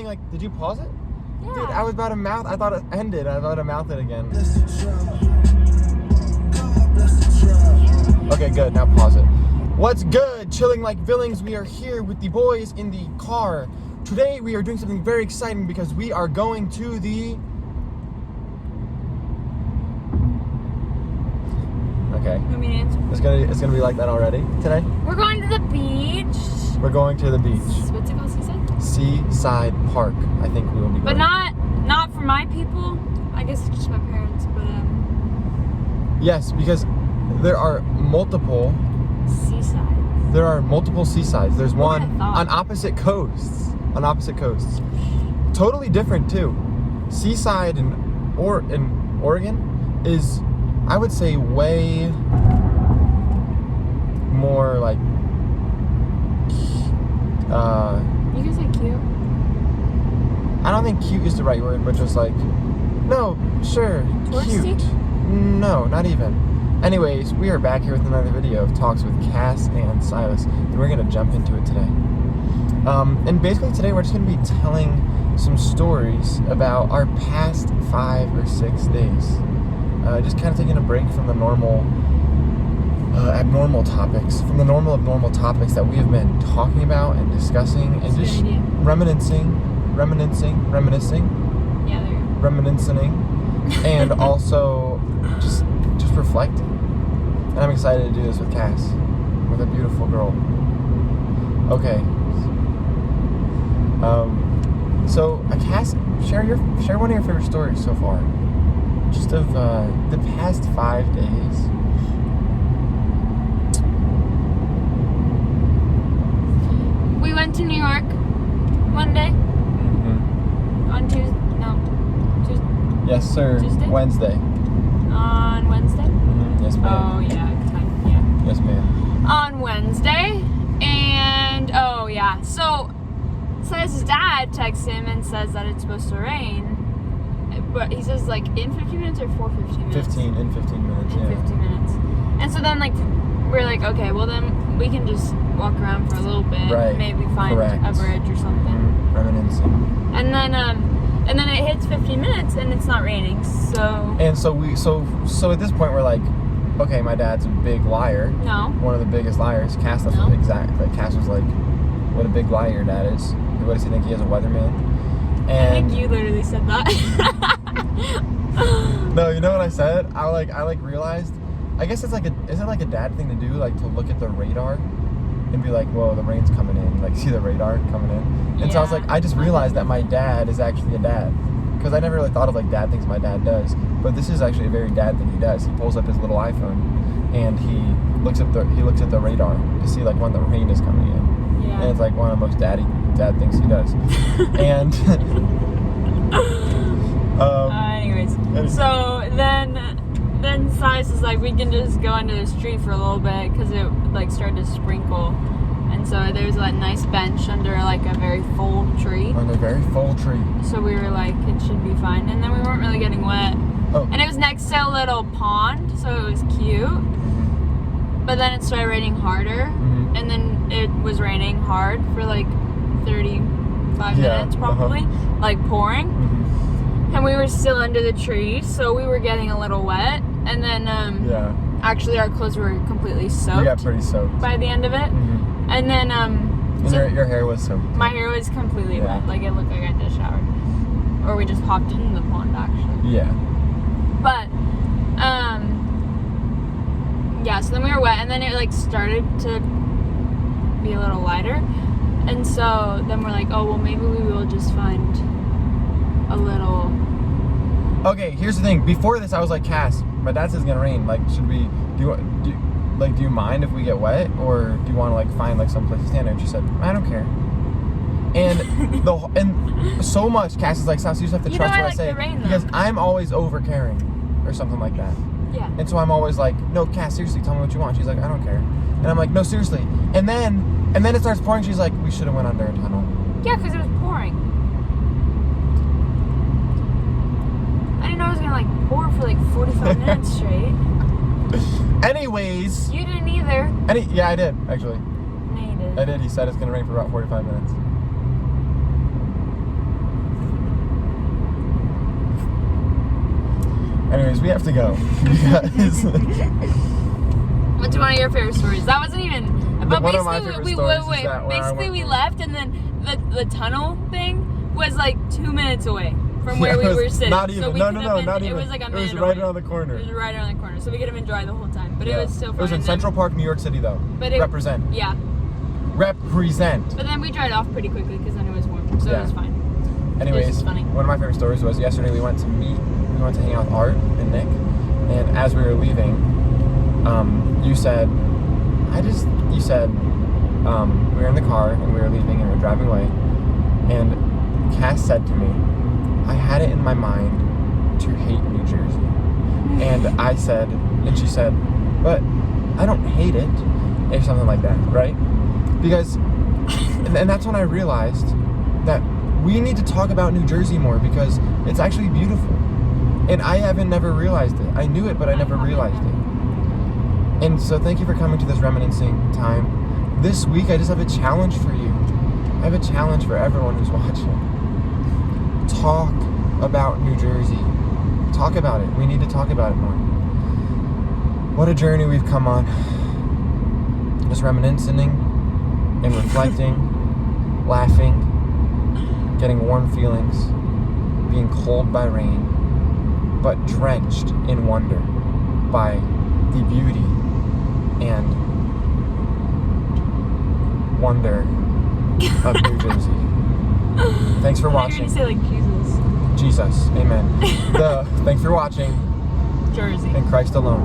chilling. Like, did you pause it? Yeah. Dude, I was about to mouth. I thought it ended. I was about to mouth it again. Okay, good. Now pause it. What's good? Chilling like villains. We are here with the boys in the car. Today we are doing something very exciting because we are going to the... Okay. It's gonna be like that already today. We're going to the beach. We're going to the beach. What's it called? Seaside? Seaside Park. I think we will be going. But not for my people. I guess it's just my parents. But Yes, because there are multiple seasides. There are multiple seasides. There's What one I thought. on opposite coasts. On opposite coasts. Totally different too. Seaside in Oregon is, I would say, way more like You can say cute. I don't think cute is the right word, but just like, no, sure, Touristy? cute. No, not even. Anyways, we are back here with another video of talks with Cass and Silas, and we're gonna jump into it today. And basically today we're just gonna be telling some stories about our past 5 or 6 days. Just kind of taking a break from the normal abnormal topics that we have been talking about and discussing and just reminiscing. Yeah, there. Reminiscing, and also just reflecting. And I'm excited to do this with Cass, with a beautiful girl. Okay. So Cass, share one of your favorite stories so far, just of the past 5 days. We went to New York one day. On Tuesday. Yes, sir. Tuesday? Wednesday. On Wednesday? Yes, ma'am. Oh, yeah. Time, yeah. Yes, ma'am. On Wednesday. And, oh, yeah. So, Silas's dad texts him and says that it's supposed to rain. But he says, like, in 15 minutes or for 15 minutes? 15 minutes, In yeah. 15 minutes. And so then, like, we're like, okay, well, then we can just walk around for a little bit. Right. Maybe find Correct. a bridge or something. Reminiscing. And then it hits 15 minutes and it's not raining, so... And so at this point we're like, okay, my dad's a big liar. No. One of the biggest liars. Cass, that's No. what exactly. Cass was like, what a big liar your dad is. What does he think he is, a weatherman? I And think you literally said that. no, you know what I said? I realized, I guess is it like a dad thing to do, like to look at the radar and be like, whoa, the rain's coming in, like see the radar coming in. And so I was like, I just realized that my dad is actually a dad, because I never really thought of like dad things my dad does, but this is actually a very dad thing he does. He pulls up his little iPhone and he looks at the radar to see like when the rain is coming in. Yeah. And it's like one of the most dad things he does. And anyways, so then Silas is like, we can just go into the street for a little bit because it like started to sprinkle, and so there's a nice bench under like a very full tree. Under a very full tree. So we were like, it should be fine, and then we weren't really getting wet. Oh. And it was next to a little pond, so it was cute. But then it started raining harder, and then it was raining hard for like 35 minutes probably, like pouring. And we were still under the tree, so we were getting a little wet. And then, actually our clothes were completely soaked. You got pretty soaked by the end of it. And then, so your hair was soaked. My hair was completely wet. Like, it looked like I just showered. Or we just hopped in the pond, actually. Yeah. But, so then we were wet, and then it, like, started to be a little lighter. And so then we're like, oh, well, maybe we will just find a little... Okay, here's the thing. Before this, I was like, Cass, my dad says it's gonna rain. Like, do you mind if we get wet, or do you want to like find like some place to stand there? And she said, I don't care. And and so much, Cass is like, Silas, you just have to trust what I say, because I'm always over caring, or something like that. Yeah. And so I'm always like, no, Cass, seriously, tell me what you want. She's like, I don't care. And I'm like, no, seriously. And then it starts pouring. She's like, we should have went under a tunnel. Yeah, because it was pouring. I didn't know it was gonna like pour for like 45 minutes straight. Anyways. You didn't either. Yeah, I did, actually. No, you did. I did. He said it's gonna rain for about 45 minutes. Anyways, we have to go because What's one of your favorite stories? That wasn't even. But one of my basically, favorite we stories wait. is that when I Basically, went- we left, and then the tunnel thing was like 2 minutes away from where Yeah, we it was were sitting. Not even. So we No, could no, have no, been, not it even. was like a It minute was right away. around the corner. It was right around the corner, so we could have enjoyed the whole time. But Yeah. it was still fun. It was in and Central then, Park, New York City, though. But it, Represent. Yeah, Represent. but then we dried off pretty quickly because then it was warm, so Yeah. it was fine. Anyways, just funny. one of my favorite stories was yesterday we went to hang out with Art and Nick, and as we were leaving, you said, we were in the car and we were leaving and we were driving away, and Cass said to me, I had it in my mind to hate New Jersey. And she said, but I don't hate it, or something like that, right? Because, and that's when I realized that we need to talk about New Jersey more because it's actually beautiful. And I haven't never realized it. I knew it, but I never realized it. And so thank you for coming to this reminiscing time. This week, I just have a challenge for you. I have a challenge for everyone who's watching. Talk about New Jersey. Talk about it. We need to talk about it more. What a journey we've come on. Just reminiscing and reflecting, laughing, getting warm feelings, being cold by rain, but drenched in wonder by the beauty and wonder of New Jersey. Thanks for I thought you were watching. gonna say like Jesus. Jesus, amen. Thanks for watching. Jersey. In Christ alone.